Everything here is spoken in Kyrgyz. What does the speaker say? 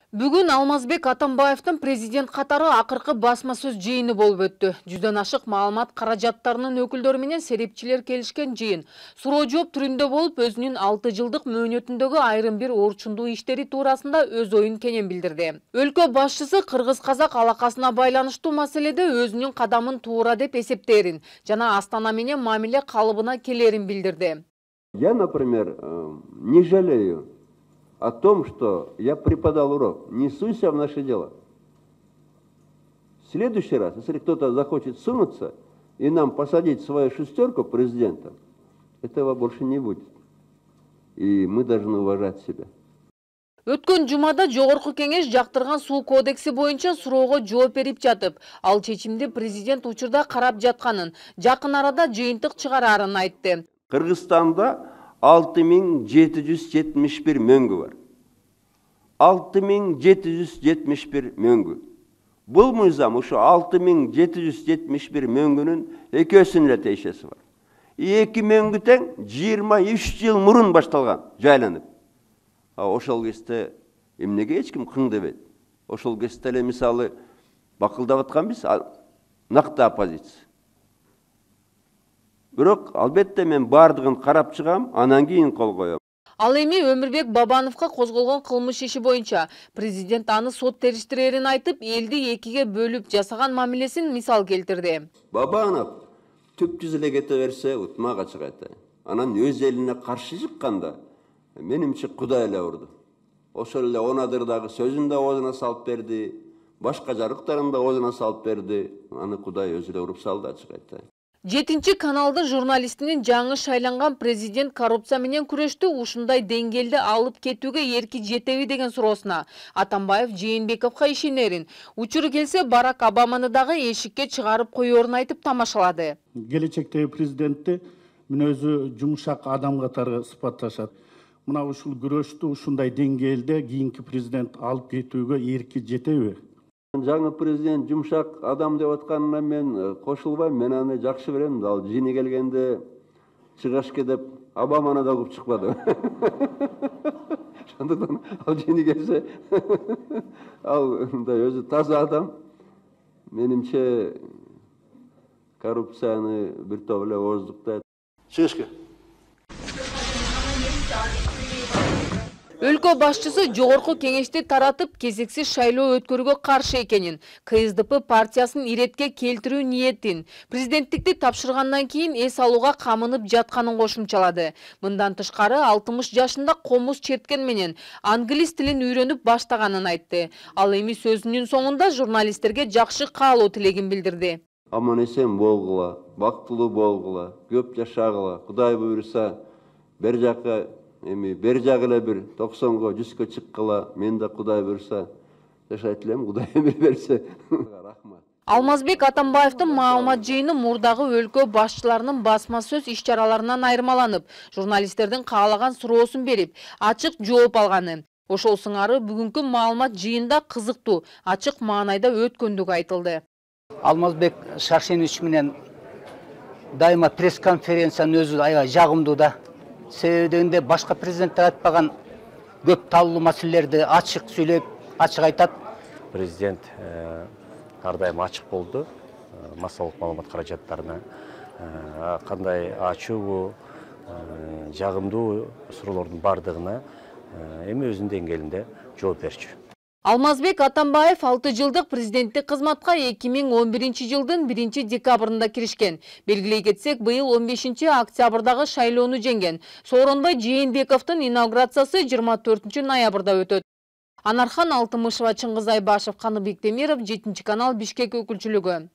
Бүгүн Алмазбек Атамбаевдин президент катары акыркы басма сөз жыйыны болуп өттү. Жүздөн ашык маалымат каражаттарынын өкүлдөрү менен серепчилер келишкен жыйын суроо жооп түрүндө болуп, өзүнүн 6 жылдык мөөнөтүндөгү айрым бир орчундуу иштери туурасында өз оюн кенен билдирди. Өлкө башчысы кыргыз-казак алакасына байланыштуу маселеде өзүнүн кадамын туура деп эсептээрин жана Астана менен мамиле калыбына келерин билдирди. Я, например, не жалею о том, что я преподал урок. Не суйся в наши дела. В следующий раз, если кто-то захочет сунуться и нам посадить свою шестерку президента, этого больше не будет. И мы должны уважать себя. Өткөн жумада жогорку кеңеш жактырган суу кодекси боюнча суроого жооп берип жатып, ал чечимди президент учурда карап жатканын, жакын арада жыйынтык чыгарарын айтты. Кыргызстанда 6771 мөңгү бар. 6771 мөңгү. Бұл мыйзам ушу 6771 мөңгүнүн экөөсүнүн эле тиешеси бар. Эки мөңгү тең 23 жыл мурун башталган, жайланып. Ошол кезде эмнеге эч ким кың дебейт. Ошол кезде эле мисалы бакылдап атканбыз, накты оппозиция. Бирок албетте мен бардыгын карап чыгам, анан кийин кол коем. Ал эми Өмүрбек Бабановго козголгон кылмыш иши боюнча президент аны сот териштирерин айтып, элди экиге бөлүп жасаган мамилесин мисал келтирди. Бабанов түп жүз эле кете берсе, утмага чыгат. Анан өз элине каршы чыкканда, менимче Кудай эле урду. Ошол эле Онадырдагы сөзүн да оозуна салып берди, башка жарыктарын да оозуна салып берди. Аны Кудай өзү эле уруп салды, ачык айтты. 7 каналдын журналистинин жаңы шайланган президент коррупция менен күрөштү ушундай деңгээлде алып кетүүгө эрки жетеби деген суроосуна Атамбаев Жээнбековго ишенерин, учуру келсе Барак Обаманы дагы эшикке чыгарып коерун айтып тамашалады. Келечектеги президентти мен өзү жумшак адам катары сыпатташат. Мына ушул күрөштү ушундай деңгээлде кийинки президент алып кетүүгө эрки жетеби? Жаңы президент жумшак адам деп атканына мен кошулбайм, мен аны жакшы берем. Ал жини келгенде чыгашке деп Обаманы да угуп чыкпады. Ошондуктан ал жини келсе ал өзү таза адам. Менимче коррупцияны бир топ эле ооздуктайт. Чыгышка. Өлкө башчысы жогорку кеңешти таратып, кезексиз шайлоо өткөрүүгө каршы экенин, КСДП партиясын иретке келтирүү ниетин, президенттикти тапшыргандан кийин эс алууга камынып жатканын кошумчалады. Мындан тышкары 60 жашында комуз черткен менен англис тилин үйрөнүп баштаганын айтты. Ал эми сөзүнүн соңунда журналисттерге жакшы каалоо тилегин билдирди. Аман эсен болгула, бактылуу болгула, көп жашагыла, Кудай буйруса, бер жакка бер жагы эле бир 90го 100гө чыккыла, мен да Кудай буйруса жашайт элем, Кудай эмир берсе. Рахмат. Алмазбек Атамбаевдин маалымат жыйыны мурдагы өлкө башчыларынын басма сөз иш-чараларынан айырмаланып, журналисттердин каалаган суроосун берип, ачык жооп алганы. Ошол сыңары бүгүнкү маалымат жыйында кызыктуу, ачык маанайда өткөндүгү айтылды. Алмазбек Шаршенович менен дайыма пресс-конференциянын өзү аябай жагымдуу да. Себеби дегенде башка президенттер айтпаган көп таллуу маселелерди ачык сүйлөп, ачык айтат. Президент ар дайым ачык болду массалык маалымат каражаттарына. Кандай ачуу, жагымдуу суроолордун бардыгына эми өзүнүн деңгээлинде жооп берчү. Алмазбек Атамбаев 6 жылдык президенттик кызматка 2011 жылдын 1 декабрында киришкен. Белгилей кетсек, быйыл 15 октябрдагы шайлоону жеңген. Сооронбай Жээнбековдун инаугурациясы 24 ноябрда өтөт. Анархан Алтымышева, Чыңгыз Айбашев, Каныбек Темиров, 7 канал, Бишкек өкүлчүлүгү.